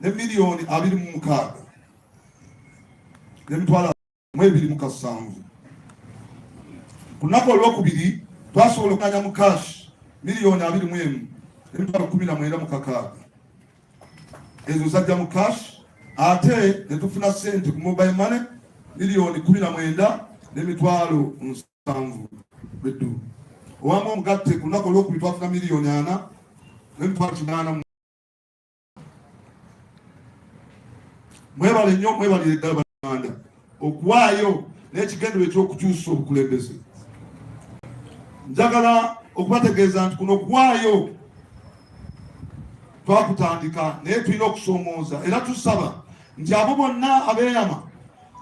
ne miliyoni 26 n'emitwalo 227. Ku lunaku olwokubiri twasobola okuganya mu cash miliyoni 21 n'emitwalo 19,600. Ezo zajja mu cash, ate ne tufuna sente ku mobile money miliyoni 19 n'emitwalo 7. Owamu omugatte ku lunaku olwokubiri twafuna miliyoni 4 n'emitwalo 80. Mwebale nnyo, mwebalire ddala Bannayuganda okuwaayo n'ekigendero ekyokukyusa obukulembeze. Njagala okubategeeza nti kuno okuwaayo twakutandika naye tulina okusoomooza, era tusaba nti abo bonna abeeyama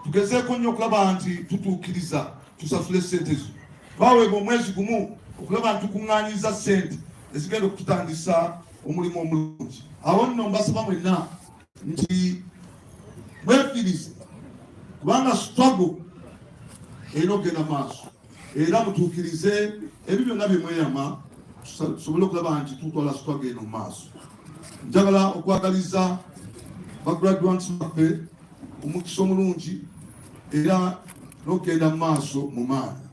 tugezeeko nnyo okulaba nti tutuukiriza tusasule sente zo. Twaweebwa omwezi gumu okulaba nti tukuŋŋaanyiza sente ezigenda okututandisa omulimu omulungi. Awo nno mbasaba mwenna nti mwefirize, kubanga struggle erina okugenda maaso, era mutuukirize ebyo byonna bye mweyama tusobole okulaba nti tutwala struggle eno mu maaso. Njagala okwagaliza bagraduates baffe omukisa omulungi era n'okugenda mu maaso mu maanyi.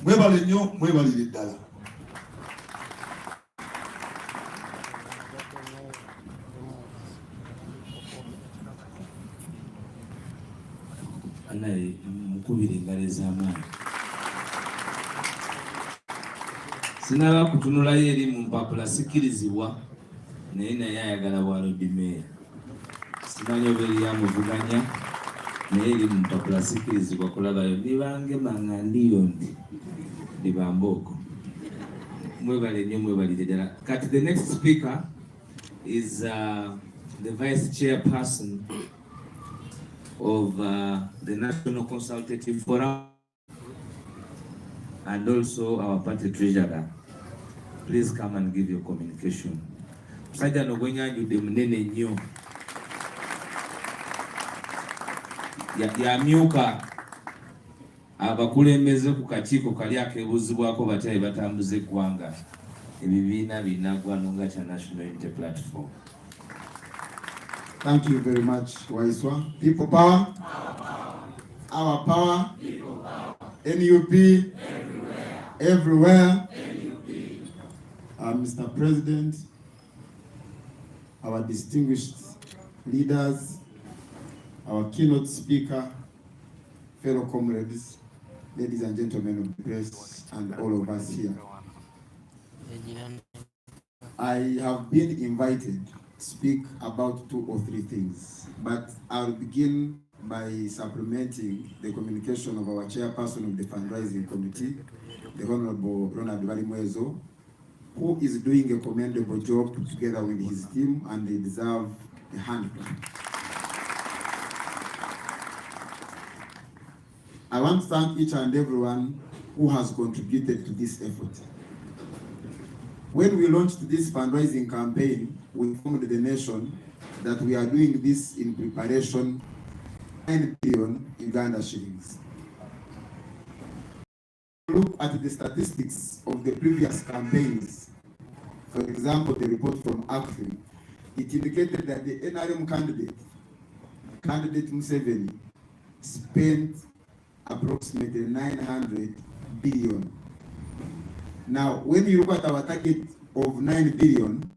Mwebale nnyo, mwebalire ddala. Anaye mukubire engalo ez'amaanyi. Sinaba kutunulayo eri mu mpapula sikkirizibwa, naye ayagala bwalodi meeya. Simanyi oba eri amuvuganya, naye eri mu mpapula sikkirizibwa kulabayo. Nibangema nga ndiyo ndi ndibambooko. Mwebale nnyo, mwebalire ddala. Kati the next speaker is the vice chairperson of the National Consultative Forum and also our party treasurer. Please come and give your communication. Musajja n'ogwenyanjudde munene nnyo. Yamyuka abakulembeze ku kakiiko kali akeebuuzibwako batyayi batambuza eggwanga. Ebibiina binaggwano nga kya National Unity Platform. Thank you very much, Waiswa. People power. Our power. People power. NUP. Everywhere. Mr. President, our distinguished leaders, our keynote speaker, fellow comrades, ladies and gentlemen of the press, and all of us here. I have been invited to speak about 2 or 3 things, but I'll begin by supplementing the communication of our chairperson of the fundraising committee, the Honorable Ronald Valimwezo, who is doing a commendable job together with his team, and they deserve a hand clap. I want to thank each and everyone who has contributed to this effort. When we launched this fundraising campaign, we informed the nation that we are doing this in preparation 9 billion Uganda shillings. Look at the statistics of the previous campaigns. For example, the report from ACFI, it indicated that the NRM candidate Museveni, spent approximately 900 billion. Now, when you look at our target of 9 billion,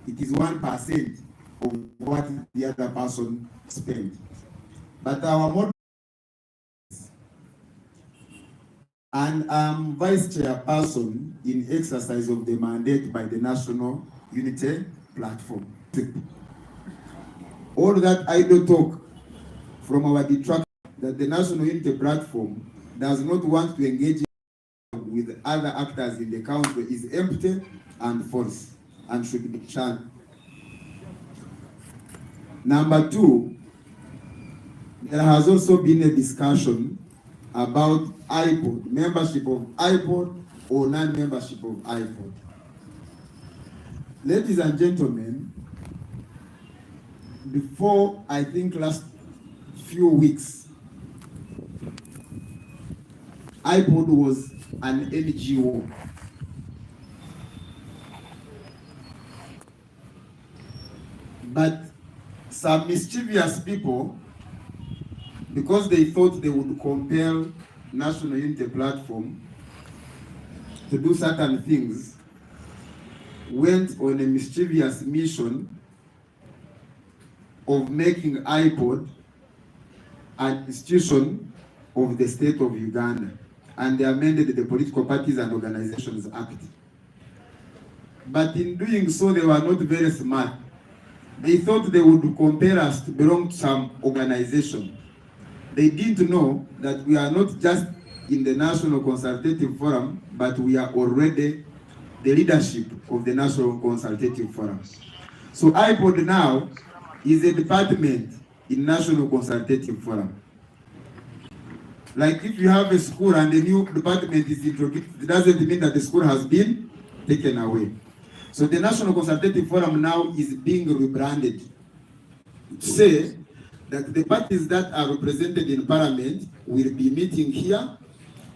it is 1% of what the other person spent. But our model, and I'm vice chairperson in exercise of the mandate by the National Unity Platform. All that idle talk from our detractors that the National Unity Platform does not want to engage with other actors in the country is empty and false and should be shunned. Number 2, there has also been a discussion about iPod, membership of iPod or non-membership of iPod. Ladies and gentlemen, before, I think last few weeks, iPod was an NGO. But some mischievous people, because they thought they would compel National Unity Platform to do certain things, went on a mischievous mission of making IPOD an institution of the state of Uganda, and they amended the Political Parties and Organizations Act. But in doing so, they were not very smart. They thought they would compel us to belong to some organization. They didn't know that we are not just in the National Consultative Forum, but we are already the leadership of the National Consultative Forum. So IPOD now is a department in National Consultative Forum. Like if you have a school and a new department is introduced, it doesn't mean that the school has been taken away. So the National Consultative Forum now is being rebranded to say that the parties that are represented in Parliament will be meeting here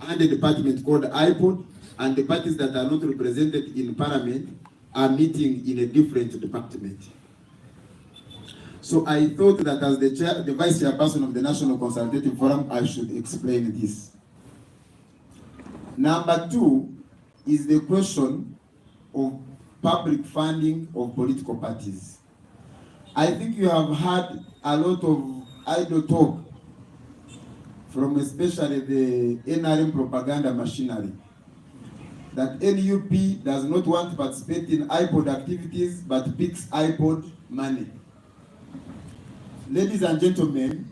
and a department called IPOD, and the parties that are not represented in Parliament are meeting in a different department. So I thought that as the vice chairperson of the National Consultative Forum, I should explain this. Number two is the question of public funding of political parties. I think you have had a lot of idle talk from especially the NRM propaganda machinery that NUP does not want to participate in IPOD activities but picks IPOD money. Ladies and gentlemen,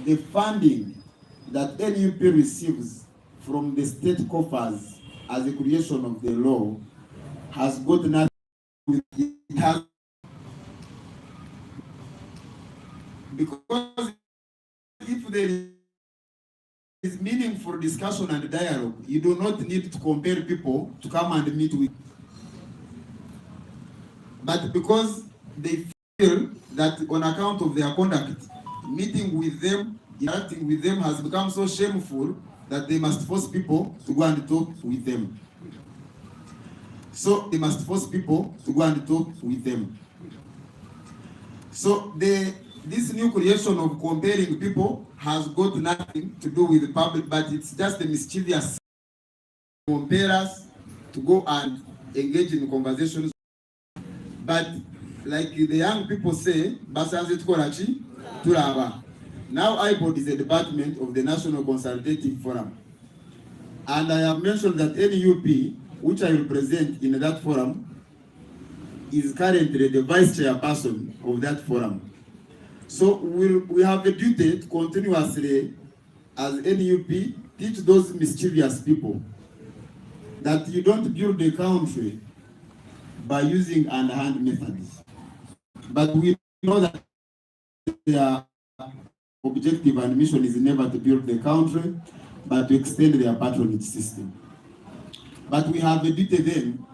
the funding that NUP receives from the state coffers as a creation of the law has got nothing with it. Because if there is meaningful discussion and dialogue, you do not need to compare people to come and meet with. But because they feel that on account of their conduct, meeting with them, interacting with them has become so shameful that they must force people to go and talk with them. So they must force people to go and talk with them. So this new creation of comparing people has got nothing to do with the public, but it's just a mischievous compare us to go and engage in conversations. But like the young people say, Basanzit Korachi, Turaba. Now IPOD is a department of the National Consultative Forum. And I have mentioned that NUP, which I represent in that forum, is currently the vice chairperson of that forum. So we have a duty to continuously, as NUP, teach those mischievous people that you don't build a country by using underhand methods. But we know that their objective and mission is never to build the country, but to extend their patronage system. But we have a duty then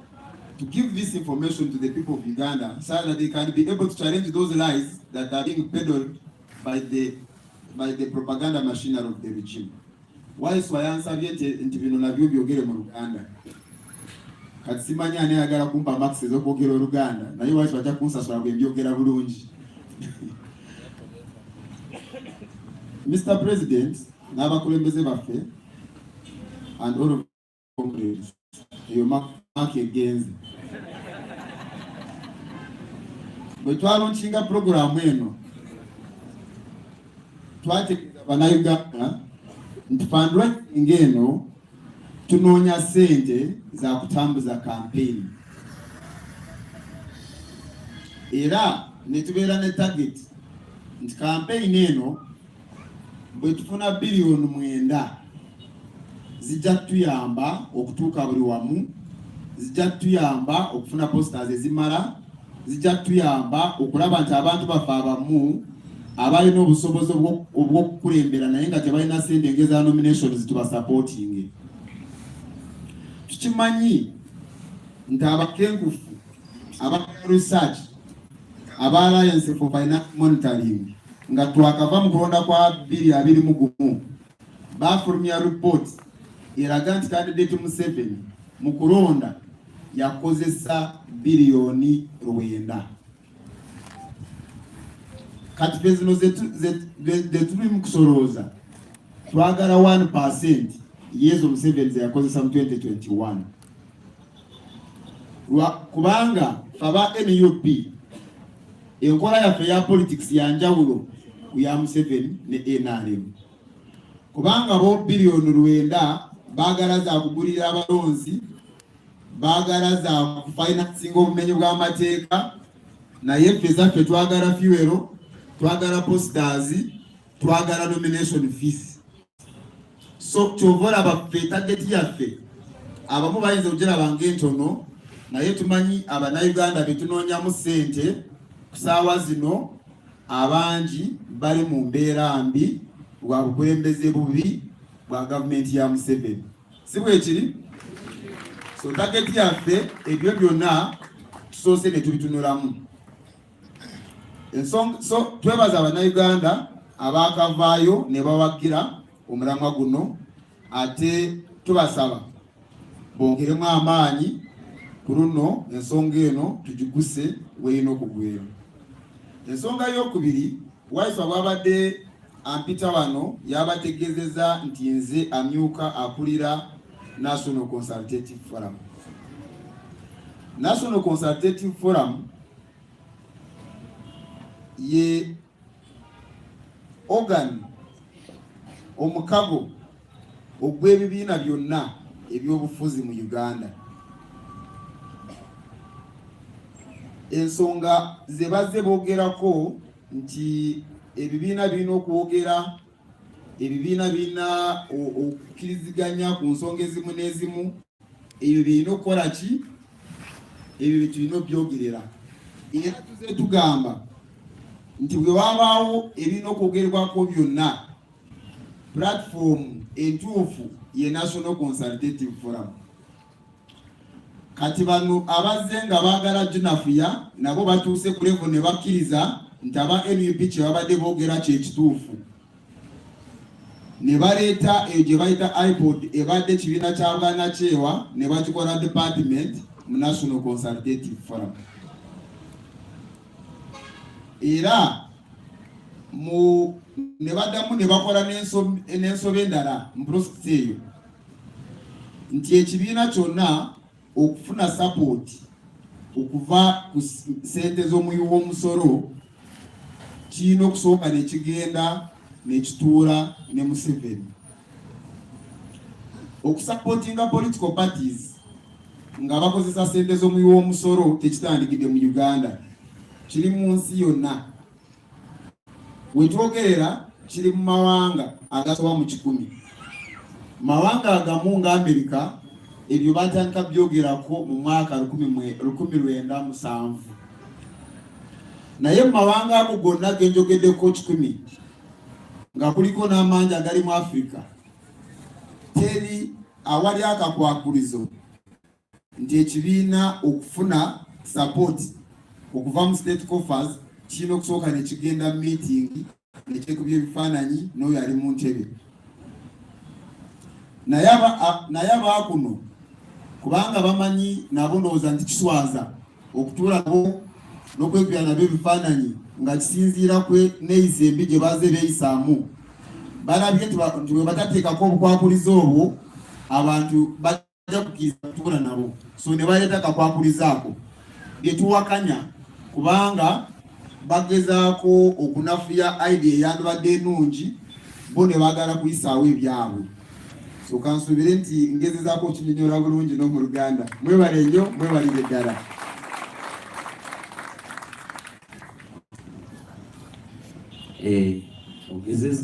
to give this information to the people of Uganda so that they can be able to challenge those lies that are being peddled by the propaganda machinery of the regime. Why swayansa byete nti bino nabyo byogere mu Uganda. Kati simanya ani agala kumpa max ezokwogera Uganda naye waki bacha kunsasula bwe byogera bulungi. Mr. President, n'abakulembeze baffe and all of comrades, eyo mark egenze. Bwe twalonshinga programu eno, twategeeza bannayuganda nti fundraising eno tunoonya ssente za kutambuza campaign. Era ne tubeera ne target nti campaign eno bwe tufuna biliyoni 9 zijja tuyamba okutuuka buli wamu, zijja tuyamba okufuna posters ezimala, zijja tuyamba okulaba nti abantu baffe abamu abalina obusobozi obw'okukulembera naye nga tebalina ssente ngeza nominations tubasupporting. Tukimanyi nti abakenkufu aba research aba Alliance for Financial Monitoring nga twakava mu kulonda kwa 2021 bafulumya report eraga nti candidate Museveni mu kulonda yakozesa biliyoni 9. kati ffe zino ze tuli mu kusoloza twagala 1% yezo Museveni ze yakozesa mu 2021 kubanga aba NUP enkola yaffe ya politics ya njawulo ku ya Museveni ne NRM kubanga bo biliyoni 9 baagala za kugulira abalonzi, baagala za kufinancing obumenyi bw'amateeka, naye ffe zaffe twagala fuel, twagala posters, twagala nomination fees. So kyovola baffe target yaffe abamu bayinza okugiraba ng'entono, naye tumanyi Abannayuganda be tunoonyamu ssente ku ssaawa zino abangi bali mu mbeera mbi bwa bukulembeze bubi bwa gavumenti ya Museveni. Si bwe kiri? So target yaffe ebyo byonna tusoose ne tubitunulamu. So twebaza Abannayuganda abaakavaayo ne bawagira omulamwa guno, ate tubasaba bongeremu amaanyi ku luno ensonga eno tugiguse weyina okugwera. Ensonga y'okubiri, Wayiso bw'abadde ampita wano yabategeezezza nti nze amyuka akulira National Consultative Forum. National Consultative Forum ye organ omukago ogw'ebibiina byonna ebyobufuzi mu Uganda. Ensonga ze bazze boogerako nti ebibiina birina okwogera, ebibiina birina okukkiriziganya ku nsonga ezimu n'ezimu, ebyo birina okukola ki? Ebyo bitulina okubyogerera. Era tuze tugamba nti bwe wabaawo ebirina okwogerwako byonna, platform entuufu ye National Consultative Forum. Kati bano abazze nga baagala junafuya nabo batuuse ku level ne bakkiriza nti aba NUP kye babadde boogera kye kituufu, ne baleeta eyo gye bayita iPod ebadde kibiina kya Buganda kyewa ne bakikola department mu National Consultative Forum. Era ne baddamu ne bakola n'ensobe endala mu process eyo nti ekibiina kyonna okufuna support okuva ku ssente z'omuyi w'omusolo kirina okusooka ne kigenda ne kituula ne Museveni. Okusupportinga political parties nga bakozesa ssente z'omuyi w'omusolo tekitandikidde mu Uganda, kiri mu nsi yonna. Wetwogerera kiri mu mawanga agasoba mu 100. Mawanga agamu nga Amerika ebyo batandika byogerako mu mwaka 1907. Naye mu mawanga ago gonna genjogeddeko 10 nga kuliko n'amangi agali mu Afrika, teri awali akakwakulizo nti ekibiina okufuna support okuva mu state coffers kirina okusooka ne kigenda meeting ne kyekubya ebifaananyi n'oyo ali mu ntebe. Naye abaakuno kubanga bamanyi nabo ndowooza nti kiswaza okutuula nabo n'okwekubya nabyo ebifaananyi nga kisinziira neeyisa embi gye bazze beeyisaamu. Balabye nti bwe batateekako obukwakulizo obwo abantu bajja kukkiriza kutuula nabo, so ne baleeta kakwakulizo ako bye tuwakanya kubanga bagezaako okunafuya idea eyandibadde ennungi, bo ne baagala kuyisaawo ebyabwe. So kansuubire nti ngezezaako okinyonyola bulungi n'omu Luganda. Mwebale nnyo, mwebalire ddala.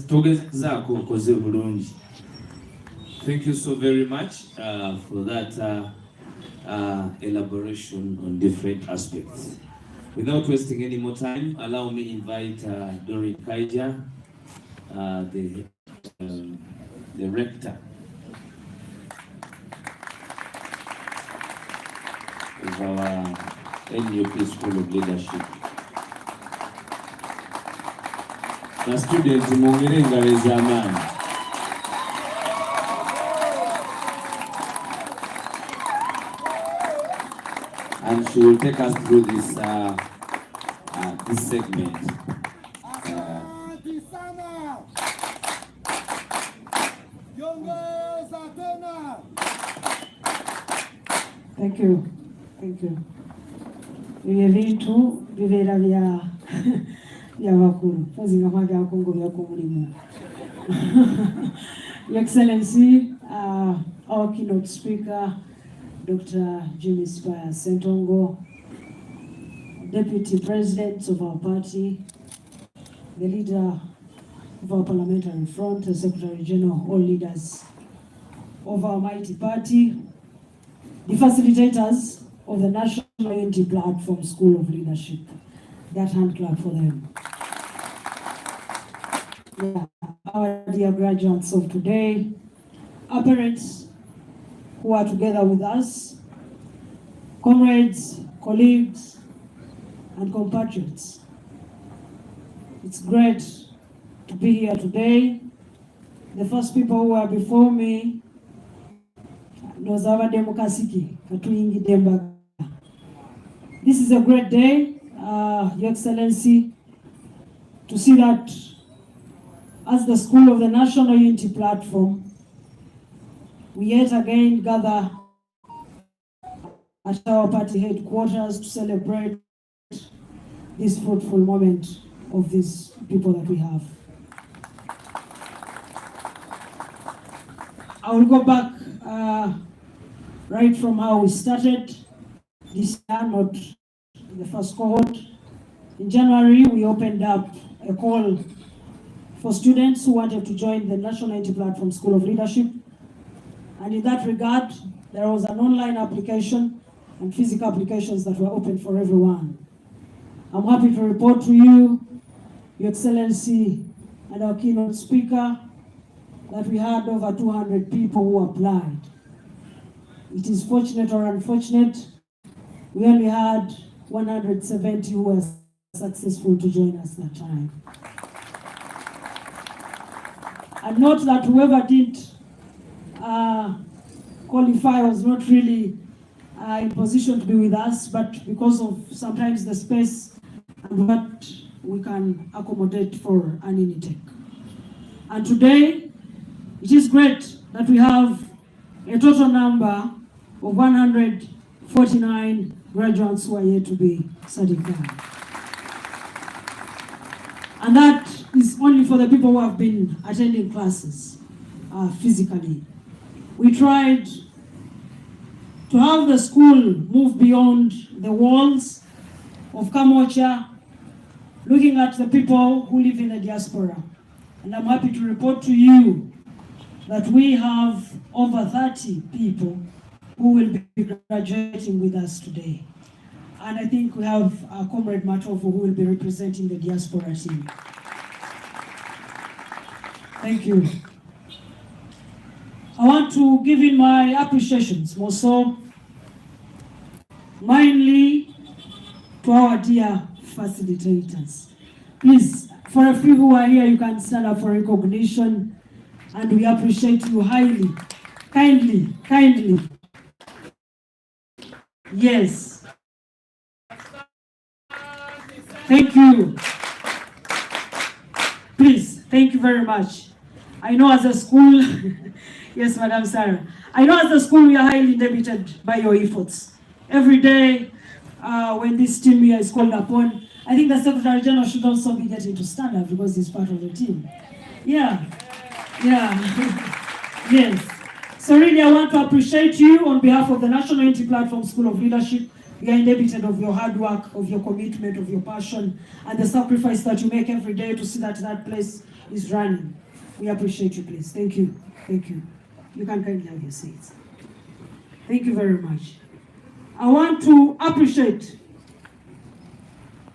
Togezaako okoze bulungi. Thank you so very much for that elaboration on different aspects. Without wasting any more time, allow me to invite Doreen Kaija, the rector of our NUP School of Leadership. The students mwongere engalo ez'amaanyi. And she will take us through this segment. Thank you. Thank you. Vile vitu vivera vya wakuru. Fazi ngama vya Kongo vya kumulimu. Your Excellency, our keynote speaker, Dr. Jimmy Spire Sentongo, Deputy President of our party, the leader of our parliamentary front, the Secretary General, all leaders of our mighty party, the facilitators of the National Unity Platform School of Leadership. That hand clap for them. Yeah. Our dear graduates of today, our parents who are together with us, comrades, colleagues, and compatriots. It's great to be here today. The first people who are before me, Nozava Demokasiki, Katuingi Demba. This is a great day, Your Excellency, to see that as the School of the National Unity Platform, we yet again gather at our party headquarters to celebrate this fruitful moment of these people that we have. I will go back right from how we started this year, not the first cohort. In January, we opened up a call for students who wanted to join the National Unity Platform School of Leadership. And in that regard, there was an online application and physical applications that were open for everyone. I'm happy to report to you, Your Excellency, and our keynote speaker, that we had over 200 people who applied. It is fortunate or unfortunate, we only had 170 who were successful to join us that time. And note that whoever did qualify was not really in position to be with us, but because of sometimes the space and what we can accommodate for an intake. And today, it is great that we have a total number of 149 graduates who are yet to be certified. And that is only for the people who have been attending classes physically. We tried to have the school move beyond the walls of Kamocha, looking at the people who live in the diaspora. And I'm happy to report to you that we have over 30 people who will be graduating with us today. And I think we have Comrade Matovo who will be representing the diaspora team. Thank you. I want to give in my appreciations, more so, mainly to our dear facilitators. Please, for a few who are here, you can stand up for recognition, and we appreciate you highly, kindly. Yes. Thank you. Please, thank you very much. I know as a school, yes, Madam Sarah. I know as a school we are highly indebted by your efforts. Every day, when this team here is called upon, I think the Secretary General should also be getting to stand up because he's part of the team. Yeah. Yes. So really, I want to appreciate you on behalf of the National Unity Platform School of Leadership. We are indebted of your hard work, of your commitment, of your passion, and the sacrifice that you make every day to see that that place is running. We appreciate you, please. Thank you. Thank you. You can kindly have your seats. Thank you very much. I want to appreciate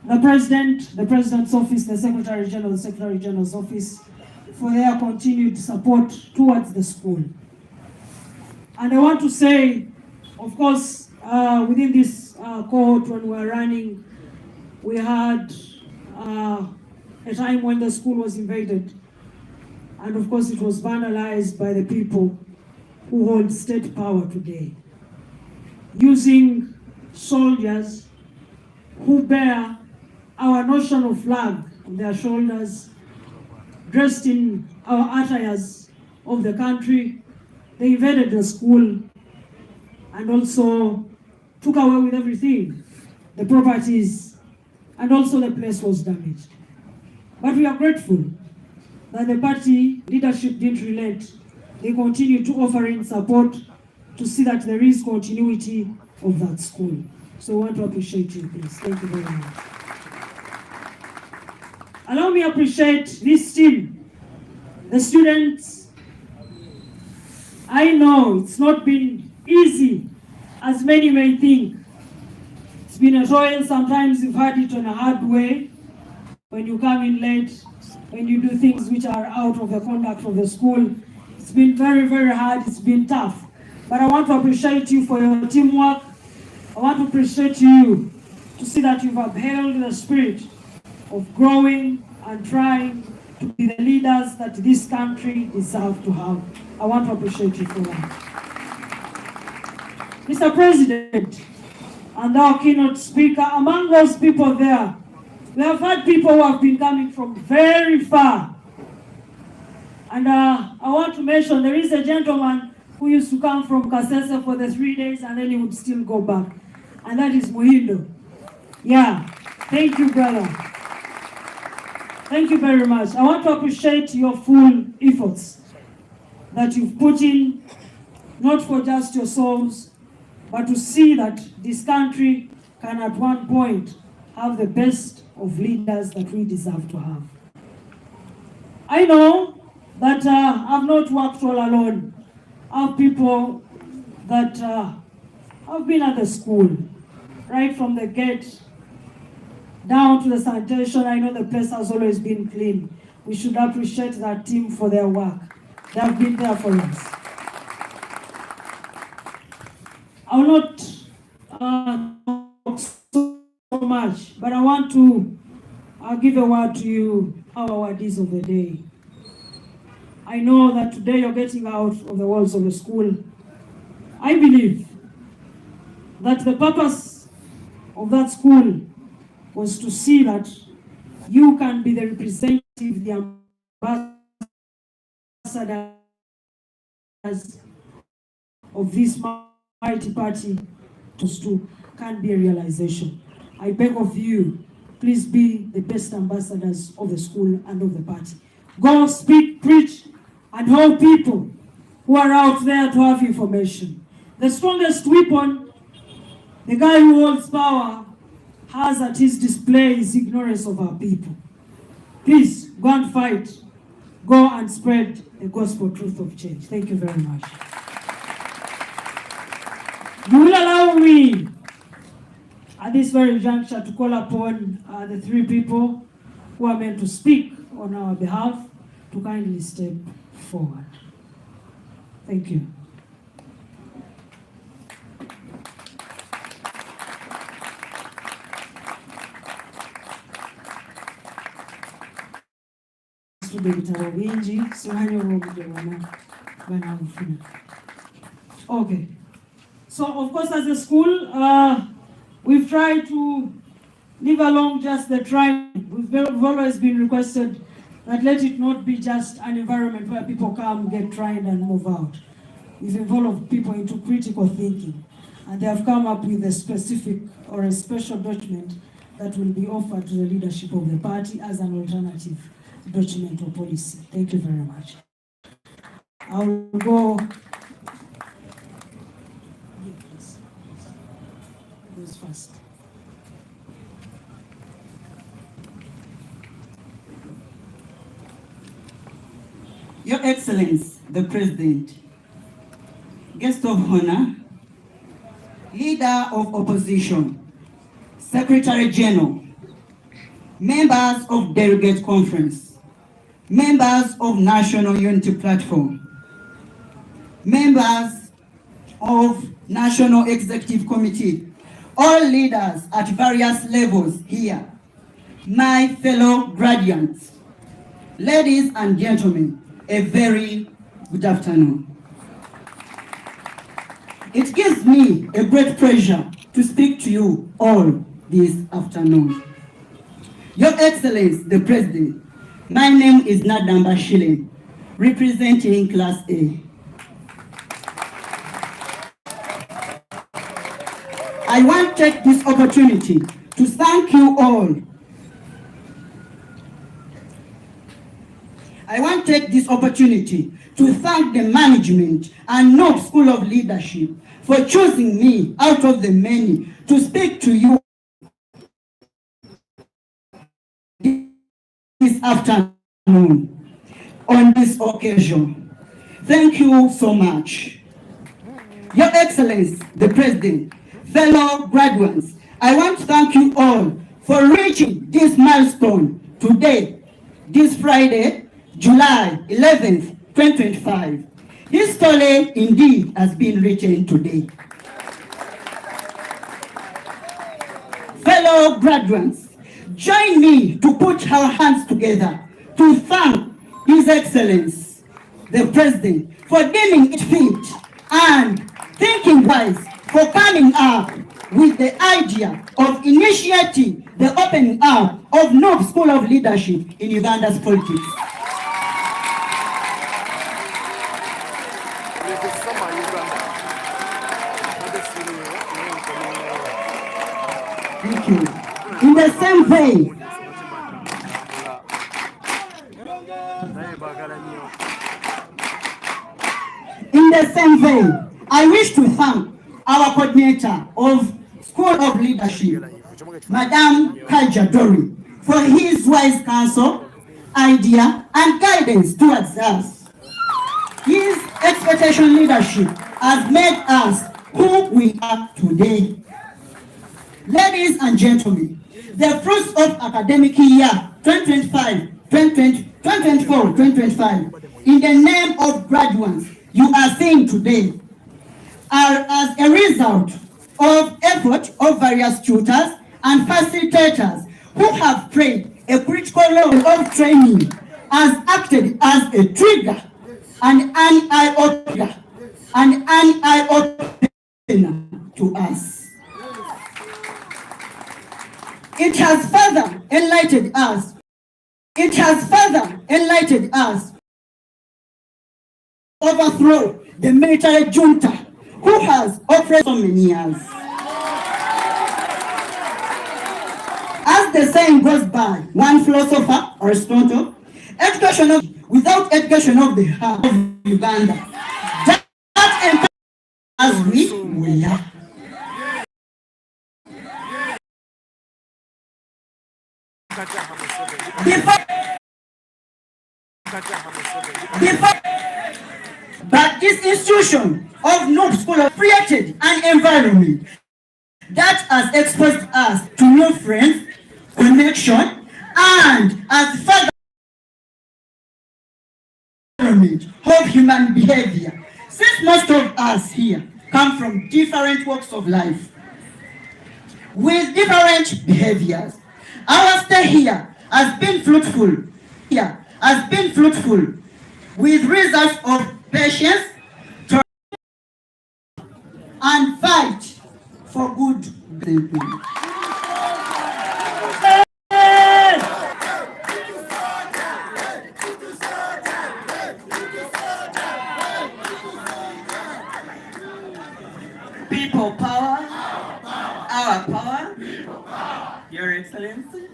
the President, the President's office, the Secretary General, the Secretary General's office for their continued support towards the school. And I want to say, of course, within this cohort when we were running, we had a time when the school was invaded. And of course, it was vandalized by the people who hold state power today, using soldiers who bear our national flag on their shoulders, dressed in our attires of the country. They invaded the school and also took away with everything, the properties, and also the place was damaged. But we are grateful that the party leadership didn't relent. They continue to offer in support to see that there is continuity of that school. So I want to appreciate you, please. Thank you very much. Allow me to appreciate this team, the students. I know it's not been easy, as many may think. It's been a toil. Sometimes you've had it on a hard way. When you come in late, when you do things which are out of the conduct of the school, it's been very, very hard. It's been tough. But I want to appreciate you for your teamwork. I want to appreciate you to see that you've upheld the spirit of growing and trying to be the leaders that this country deserves to have. I want to appreciate you for that. Mr. President, and our keynote speaker, among those people there, we have had people who have been coming from very far. And I want to mention there is a gentleman who used to come from Kasese for the 3 days and then he would still go back. And that is Muhindo. Yeah, thank you, brother. Thank you very much. I want to appreciate your full efforts that you've put in, not for just yourselves, but to see that this country can at one point have the best of leaders that we deserve to have. I know that I've not worked all alone. I have people that have been at the school, right from the gate down to the sanitation. I know the place has always been clean. We should appreciate that team for their work. They have been there for us. I will not talk so much, but I want to give a word to you, our awardees of the day. I know that today you're getting out of the walls of the school. I believe that the purpose of that school was to see that you can be the representative, the ambassadors of this mighty party to can be a realization. I beg of you, please be the best ambassadors of the school and of the party. Go speak, preach, and help people who are out there to have information. The strongest weapon the guy who holds power has at his display is ignorance of our people. Please, go and fight. Go and spread the gospel truth of change. Thank you very much. You will allow me at this very juncture to call upon the three people who are meant to speak on our behalf to kindly step forward. Thank you. Okay. So, of course, as a school, we've tried to live along just the tribe. We've always been requested that let it not be just an environment where people come, get trained, and move out. We've involved people into critical thinking, and they have come up with a specific or a special document that will be offered to the leadership of the party as an alternative document or policy. Thank you very much. I will go. Goes first. Your Excellency, the President, Guest of Honor, Leader of Opposition, Secretary General, members of Delegate Conference, members of National Unity Platform, members of National Executive Committee, all leaders at various levels here, my fellow graduates, ladies and gentlemen, a very good afternoon. It gives me a great pleasure to speak to you all this afternoon. Your Excellency, the President, my name is Nadamba Shile, representing Class A. I want to take this opportunity to thank you all. I want to take this opportunity to thank the management and Knox School of Leadership for choosing me out of the many to speak to you this afternoon on this occasion. Thank you so much. Your Excellency, the President, fellow graduates, I want to thank you all for reaching this milestone today, this Friday, July 11th, 2025. History indeed has been written today. Fellow graduates, join me to put our hands together to thank His Excellency, the President, for deeming it fit and thinking wise for coming up with the idea of initiating the opening up of Knox School of Leadership in Uganda's politics. Thank you. In the same vein, I wish to thank our coordinator of School of Leadership, Madam Kaja Dori, for his wise counsel, idea, and guidance towards us. His expectation leadership has made us who we are today. Ladies and gentlemen, the fruits of academic year 2024-2025 in the name of graduates you are seeing today are as a result of effort of various tutors and facilitators who have played a critical role of training, has acted as a trigger and an eye-opener to us. It has further enlightened us. Overthrow the military junta who has operated for many years. As the saying goes by, one philosopher, Aristotle, without education of the heart of Uganda, that as we are. But this institution of Knox School has created an environment that has exposed us to new friends, connection, and as further of human behavior. Since most of us here come from different walks of life with different behaviors, our stay here has been fruitful. With results of patience and fight for good. People power, our power, Your Excellency,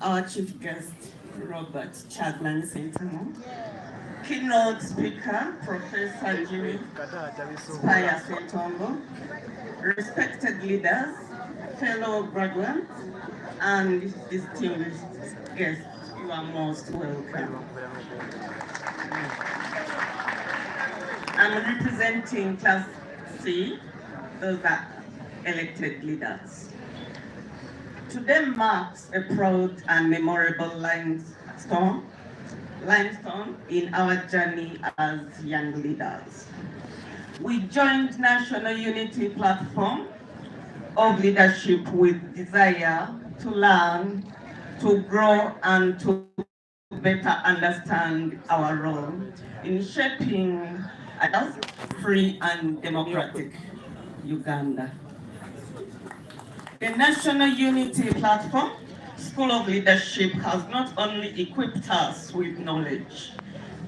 our Chief Guest, Robert Chapman Sentamo, keynote speaker, Professor Jimmy Spire Sentongo, respected leaders, fellow graduates, and distinguished guests, you are most welcome. I'm representing Class C, those are elected leaders. Today marks a proud and memorable limestone in our journey as young leaders. We joined National Unity Platform of Leadership with desire to learn, to grow, and to better understand our role in shaping a free and democratic Uganda. The National Unity Platform School of Leadership has not only equipped us with knowledge,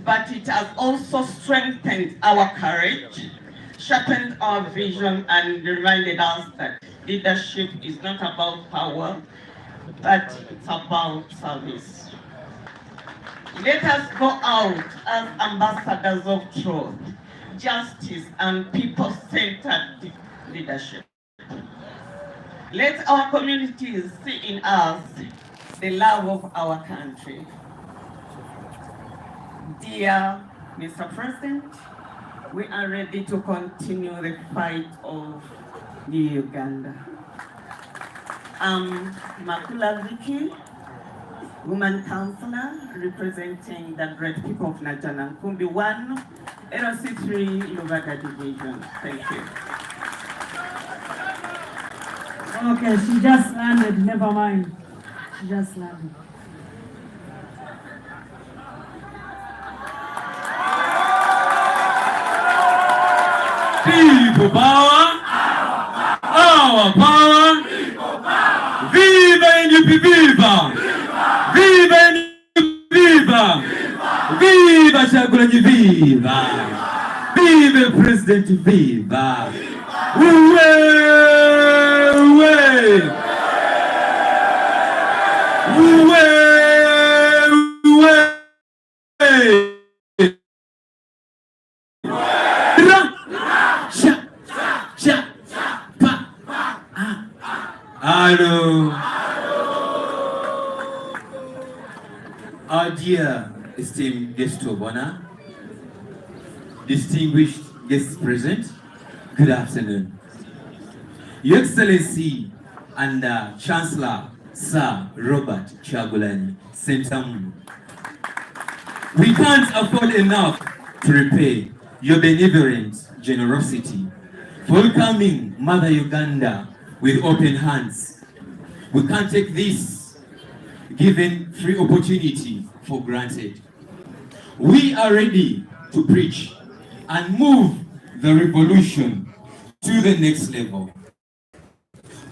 but it has also strengthened our courage, sharpened our vision, and reminded us that leadership is not about power, but it's about service. Let us go out as ambassadors of truth, justice, and people-centered leadership. Let our communities see in us the love of our country. Dear Mr. President, we are ready to continue the fight of New Uganda. I'm Makula Vicky, Woman Councillor representing the great people of Najana Nkumbi 1, LC3 Lubada Division. Thank you. Okay, she just landed, never mind. She just landed. People power, our power, viva NUP, viva, viva NUP, viva, viva Chagulanyi, viva, viva President, viva, Hello. Our dear esteemed guest of honor, distinguished guests present, good afternoon. Your Excellency and Chancellor Sir Robert Chagulanyi Sentamu, we can't afford enough to repay your benevolent generosity for welcoming Mother Uganda with open hands. We can't take this given free opportunity for granted. We are ready to preach and move the revolution to the next level.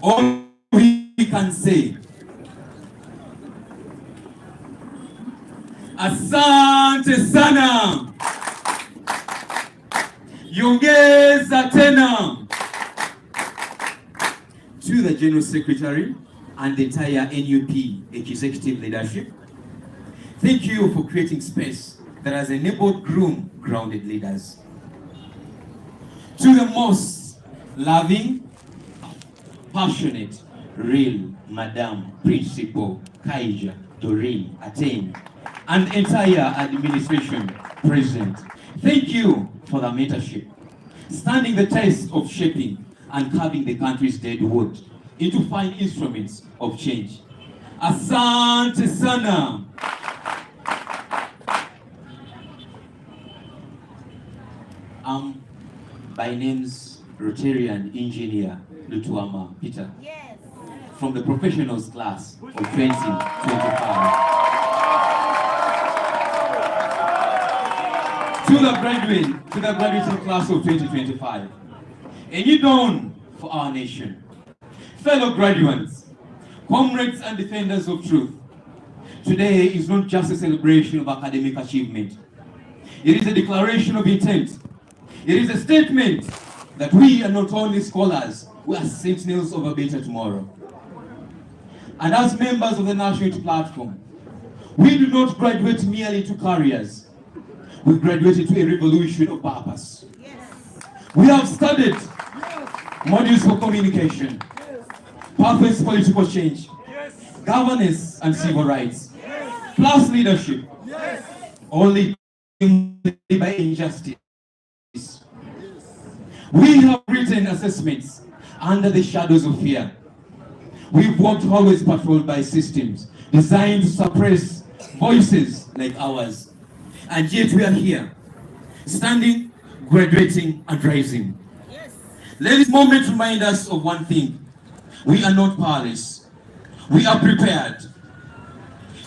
All we can say, asante sana, yongeza tena. To the General Secretary and the entire NUP executive leadership, thank you for creating space that has enabled grounded leaders. To the most loving, passionate, real Madam Principal Kaija Doreen Attain and entire administration present, thank you for the mentorship, standing the test of shaping and carving the country's dead wood into fine instruments of change. Asante sana. By name's Rotarian Engineer Lutuama Peter. Yes. From the professionals class of 2025. To the graduating class of 2025. A new dawn for our nation. Fellow graduates, comrades and defenders of truth, today is not just a celebration of academic achievement. It is a declaration of intent. It is a statement that we are not only scholars, we are sentinels of a better tomorrow. And as members of the National Unity Platform, we do not graduate merely to careers. We graduated to a revolution of purpose. We have studied modules for communication, pathways to political change, governance and civil rights, plus leadership, only by injustice. We have written assessments under the shadows of fear. We've walked always patrolled by systems designed to suppress voices like ours. And yet we are here, standing, graduating, and rising. Let this moment remind us of one thing. We are not powerless. We are prepared.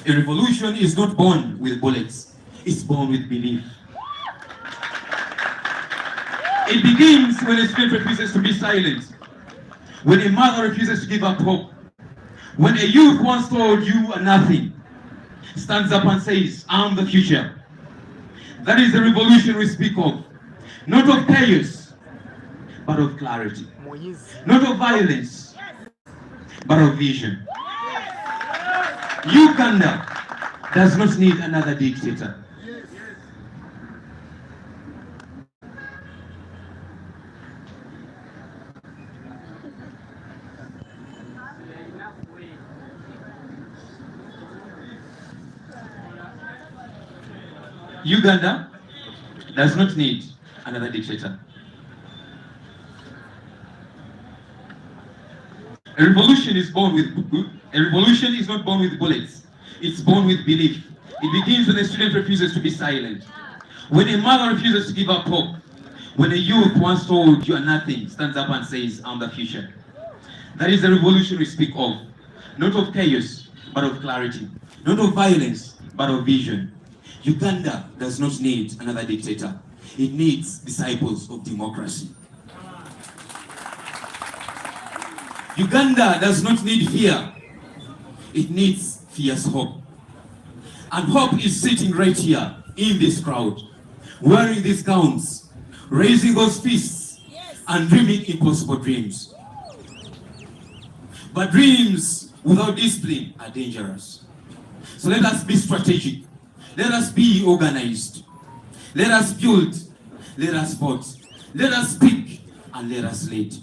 A revolution is not born with bullets. It's born with belief. It begins when a student refuses to be silent. When a mother refuses to give up hope. When a youth once told you are nothing, stands up and says, I'm the future. That is the revolution we speak of. Not of chaos, but of clarity. Not of violence, but of vision. Uganda does not need another dictator. Uganda does not need another dictator. A revolution is not born with bullets. It's born with belief. It begins when a student refuses to be silent. When a mother refuses to give up hope. When a youth once told you are nothing stands up and says, I'm the future. That is the revolution we speak of. Not of chaos, but of clarity. Not of violence, but of vision. Uganda does not need another dictator. It needs disciples of democracy. Uganda does not need fear. It needs fierce hope. And hope is sitting right here in this crowd, wearing these gowns, raising those fists, and dreaming impossible dreams. But dreams without discipline are dangerous. So let us be strategic. Let us be organized. Let us build. Let us vote. Let us speak, and let us lead.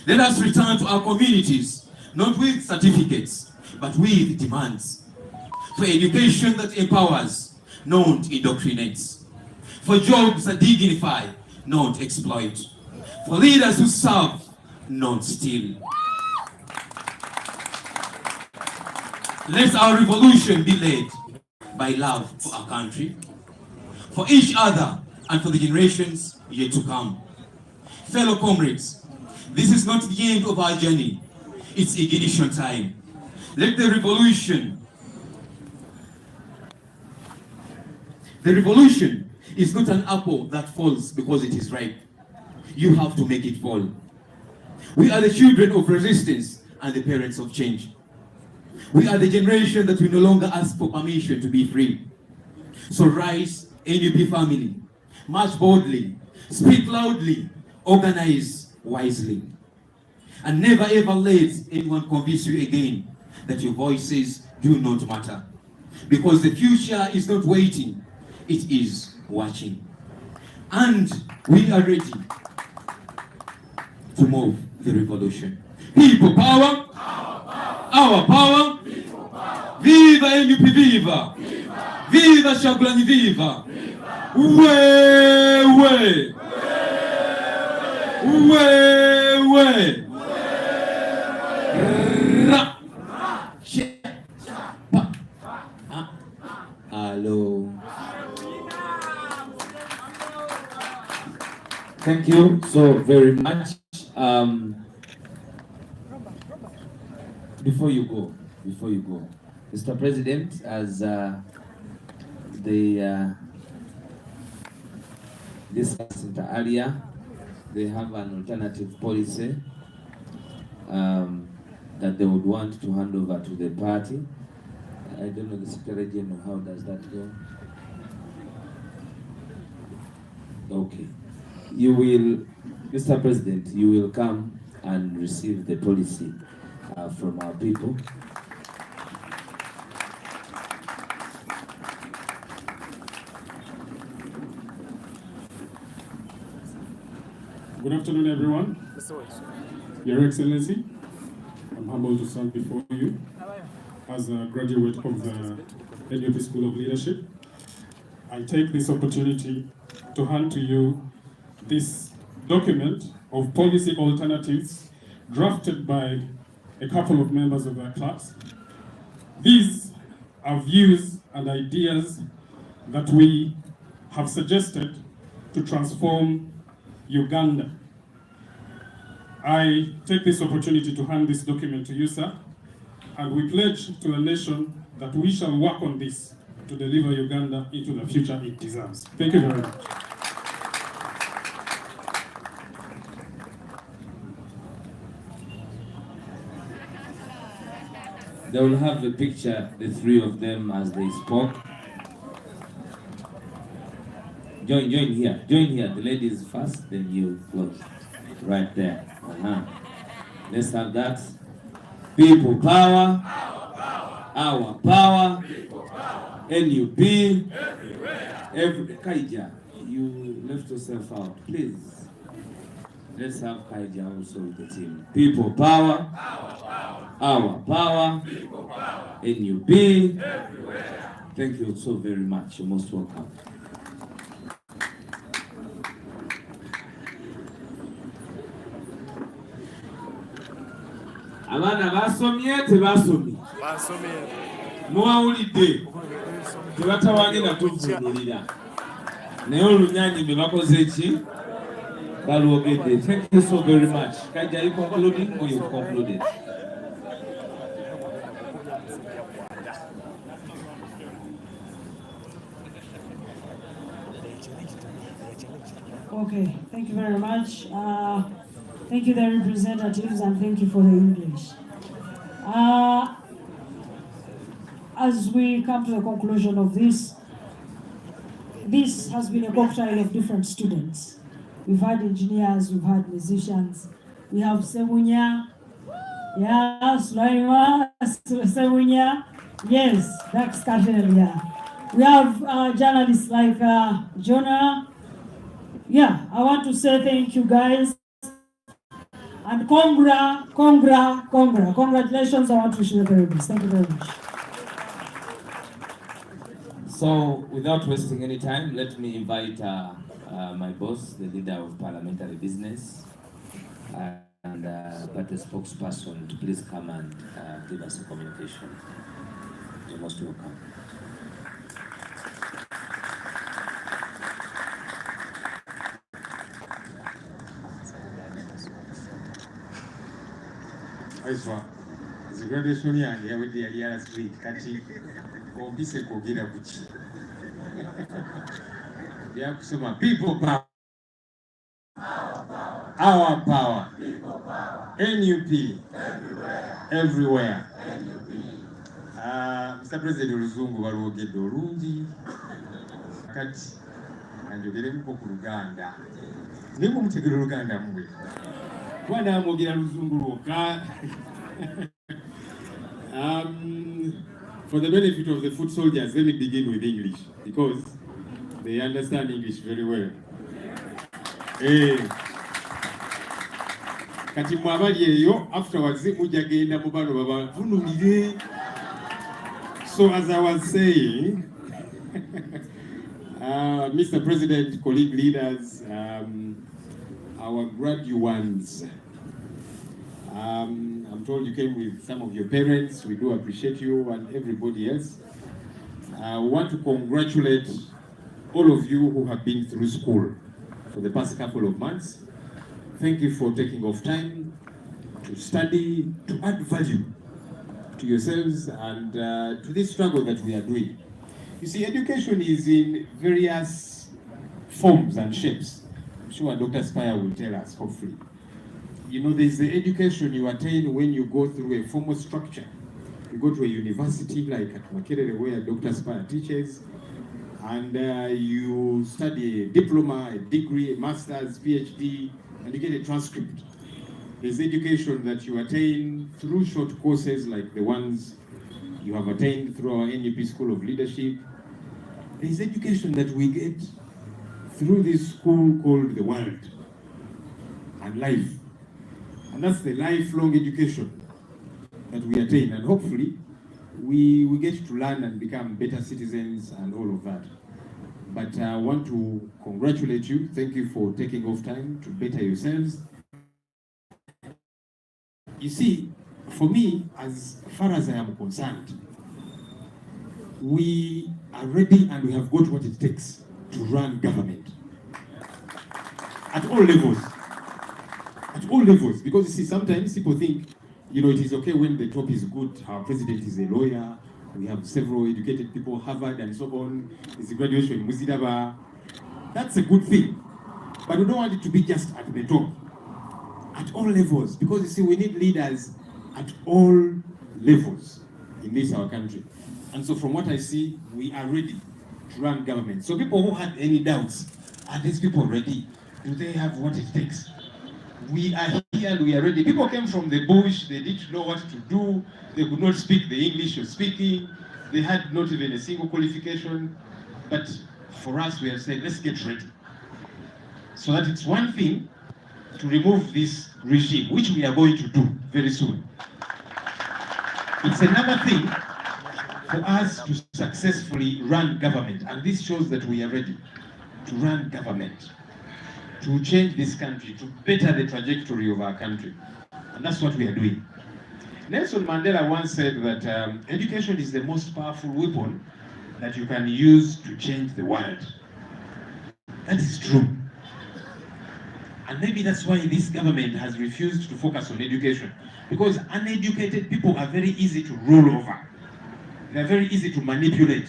Let us return to our communities, not with certificates, but with demands. For education that empowers, not indoctrinates. For jobs that dignify, not exploit. For leaders who serve, not steal. Let our revolution be led by love for our country, for each other, and for the generations yet to come. Fellow comrades, this is not the end of our journey. It's ignition time. Let the revolution is not an apple that falls because it is ripe. You have to make it fall. We are the children of resistance and the parents of change. We are the generation that will no longer ask for permission to be free. So rise, NUP family, march boldly, speak loudly, organize wisely. And never ever let anyone convince you again that your voices do not matter. Because the future is not waiting, it is watching. And we are ready to move the revolution. People power, our power, viva NUP, viva! Viva Shagulani, viva! Wewe! Hello. Thank you so very much. Before you go, Mr. President, as discussed earlier, they have an alternative policy that they would want to hand over to the party. I don't know the Secretary General, how does that go? Okay. You will, Mr. President, you will come and receive the policy from our people. Good afternoon, everyone. Your Excellency, I'm humbled to stand before you as a graduate of the NUP School of Leadership. I take this opportunity to hand to you this document of policy alternatives drafted by a couple of members of our class. These are views and ideas that we have suggested to transform Uganda. I take this opportunity to hand this document to you, sir, and we pledge to the nation that we shall work on this to deliver Uganda into the future it deserves. Thank you very much. They will have a picture, the three of them, as they spoke. Join here. The ladies first, then you close. Right there. Let's have that. People power. Our power. NUP. Kaija, you left yourself out. Please. Let's have Kaija also with the team. People power. Our power. NUP. Thank you so very much. You're most welcome. Abana basomye tebasomye. Muwawulidde tebatawange na tuvunulira. Naye olunyanyi be bakoze ki? Balwogedde. Thank you so very much. Kaija, you concluding or you've concluded? Okay, thank you very much. Thank you, the representatives, and thank you for the English. As we come to the conclusion of this has been a cocktail of different students. We've had engineers, we've had musicians, we have Semunya, yeah, Sulaima, Semunya, yes, that's Cartel, yeah. We have journalists like Jonah. Yeah, I want to say thank you guys. And congratulations, I want to wish you the very best. Thank you very much. So, without wasting any time, let me invite my boss, the leader of parliamentary business, and but the spokesperson to please come and give us a communication. You're most welcome. Aiswa, the graduation yange yawedde yali ya last week kati ompise kwogera kuki byakusoma people power, our power, NUP everywhere. Mr. President oluzungu balwogedde olungi kati anjogeremuko ku Luganda naye mumutegera Oluganda mmwe Bwana mwogera luzungu lwokka. For the benefit of the foot soldiers, let me begin with English because they understand English very well. Kati mwabali eyo afterwards mujja genda mu bano babavunulire. So as I was saying, Mr. President, colleague leaders, our graduates, I'm told you came with some of your parents. We do appreciate you and everybody else. We want to congratulate all of you who have been through school for the past couple of months. Thank you for taking off time to study, to add value to yourselves and to this struggle that we are doing. You see, education is in various forms and shapes. I'm sure Dr. Spire will tell us, hopefully. You know, there's the education you attain when you go through a formal structure. You go to a university like at Makerere where Dr. Spire teaches, and you study a diploma, a degree, a master's, PhD, and you get a transcript. There's education that you attain through short courses like the ones you have attained through our NUP School of Leadership. There's education that we get through this school called the world and life. And that's the lifelong education that we attain. And hopefully, we get to learn and become better citizens and all of that. But I want to congratulate you. Thank you for taking off time to better yourselves. You see, for me, as far as I am concerned, we are ready and we have got what it takes to run government. At all levels. At all levels. Because you see, sometimes people think, you know, it is okay when the top is good. Our president is a lawyer. We have several educated people, Harvard and so on. It's a graduation in Muzidaba. That's a good thing. But we don't want it to be just at the top. At all levels. Because you see, we need leaders at all levels in this our country. And so from what I see, we are ready to run government. So people who had any doubts, are these people ready? Do they have what it takes? We are and we are ready. People came from the bush, they didn't know what to do, they could not speak the English you're speaking, they had not even a single qualification. But for us, we have said, let's get ready. So that it's one thing to remove this regime, which we are going to do very soon. It's another thing for us to successfully run government, and this shows that we are ready to run government, to change this country, to better the trajectory of our country. And that's what we are doing. Nelson Mandela once said that education is the most powerful weapon that you can use to change the world. That is true. And maybe that's why this government has refused to focus on education, because uneducated people are very easy to roll over. They're very easy to manipulate.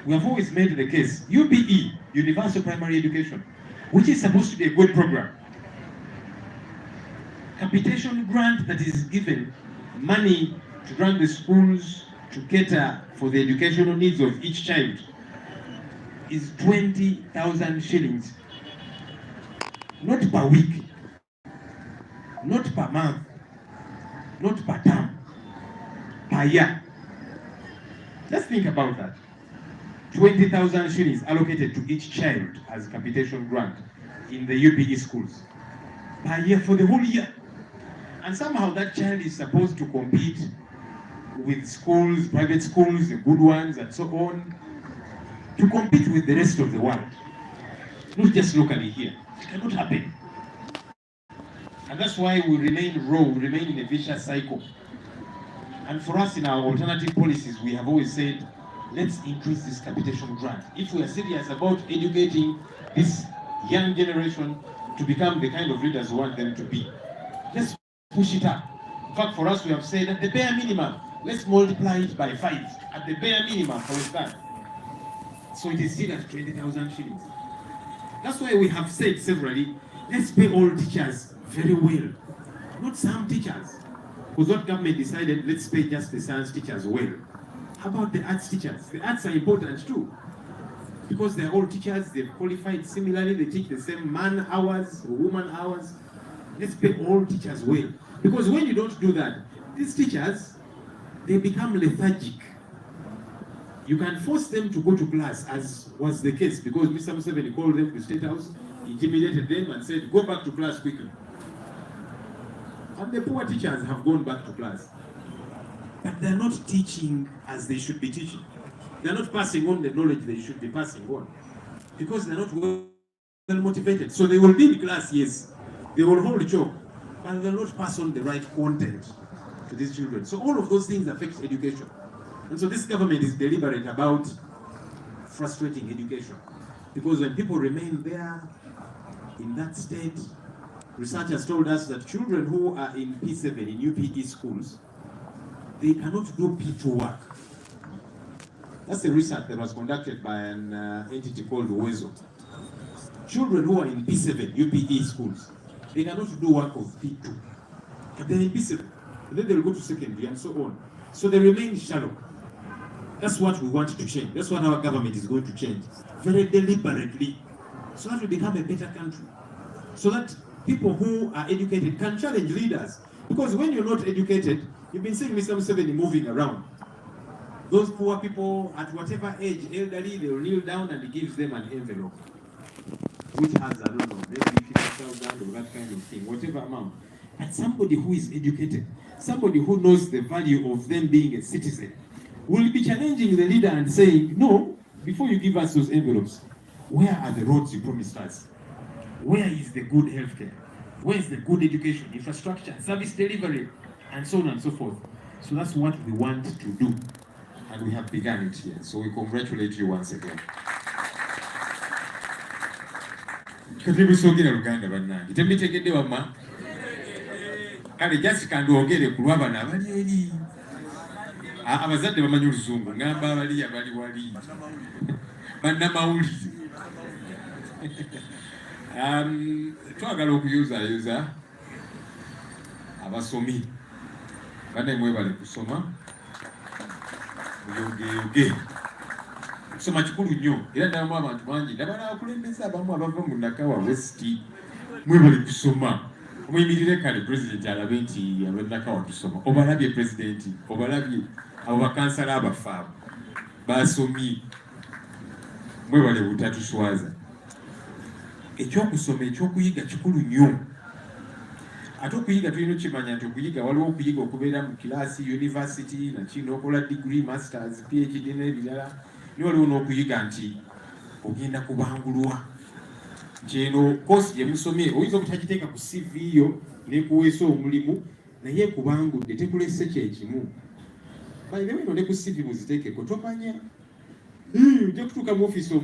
We have always made the case, UPE, Universal Primary Education, which is supposed to be a good program. Capitation grant that is given money to run the schools, to cater for the educational needs of each child, is 20,000 shillings. Not per week, not per month, not per term, per year. Let's think about that. 20,000 shillings allocated to each child as capitation grant in the UPE schools per year for the whole year. And somehow that child is supposed to compete with schools, private schools, the good ones and so on, to compete with the rest of the world. Not just locally here. It cannot happen. And that's why we remain raw, we remain in a vicious cycle. And for us in our alternative policies, we have always said, let's increase this capitation grant. If we are serious about educating this young generation to become the kind of leaders we want them to be, let's push it up. In fact, for us, we have said at the bare minimum, let's multiply it by 5 at the bare minimum for a start. So it is still at 20,000 shillings. That's why we have said severally, let's pay all teachers very well. Not some teachers. Because what government decided, let's pay just the science teachers well. How about the arts teachers? The arts are important too. Because they're all teachers, they've qualified similarly, they teach the same man hours or woman hours. Let's pay all teachers well. Because when you don't do that, these teachers, they become lethargic. You can force them to go to class, as was the case, because Mr. Museveni called them to State House, intimidated them and said, go back to class quickly. And the poor teachers have gone back to class. But they're not teaching as they should be teaching. They're not passing on the knowledge they should be passing on. Because they're not well motivated. So they will be in class, yes. They will hold chalk, but they will not pass on the right content to these children. So all of those things affect education. And so this government is deliberate about frustrating education. Because when people remain there in that state, research has told us that children who are in P7, in UPE schools, they cannot do P2 work. That's the research that was conducted by an entity called WEZO. Children who are in P7, UPE schools, they cannot do work of P2. But they're in P7. And then they'll go to secondary and so on. So they remain shallow. That's what we want to change. That's what our government is going to change. Very deliberately. So that we become a better country. So that people who are educated can challenge leaders. Because when you're not educated, you've been seeing Mr. Museveni moving around. Those poor people at whatever age, elderly, they will kneel down and he gives them an envelope. Which has, I don't know, maybe 50,000 or that kind of thing, whatever amount. But somebody who is educated, somebody who knows the value of them being a citizen, will be challenging the leader and saying, no, before you give us those envelopes, where are the roads you promised us? Where is the good healthcare? Where is the good education, infrastructure, service delivery, and so on and so forth? So that's what we want to do. And we have begun it here. So we congratulate you once again. Katibu sogera Luganda bannange. Tembitegedde wamma. Kale just kandoogere ku lw'abana abali eri. Abazadde bamanyi Oluzungu. Ngamba abali wali. Bannamawulire. Twagala okuyuzayuza abasomi. Banne mwebale kusoma. Muyogeyoge. Kusoma kikulu nnyo. Era ndabamu abantu bangi. Ndaba n'abakulembeze abamu abava mu Nakawa West. Mwebale kusoma. Muyimirire kale president alabe nti abadaka watusoma. Obalabye president, obalabye abo bakansala abafaabo. Basomye. Mwebale butatuswaza. Ekyokusoma ekyokuyiga kikulu nnyo. Ate okuyiga tulina okimanya nti okuyiga waliwo okuyiga okubeera mu kilaasi, university, nakino okola degree, masters, PhD n'ebirala. Ni waliwo n'okuyiga nti ogenda kubangulwa. Nti eno koosi gye musomye oyinza obutagiteeka ku CV yo n'ekuweesa omulimu naye ekubangudde tekulese kyekimu. By the way, no ne ku CV muziteekeko tomanya. Ojja kutuuka mu ofiisi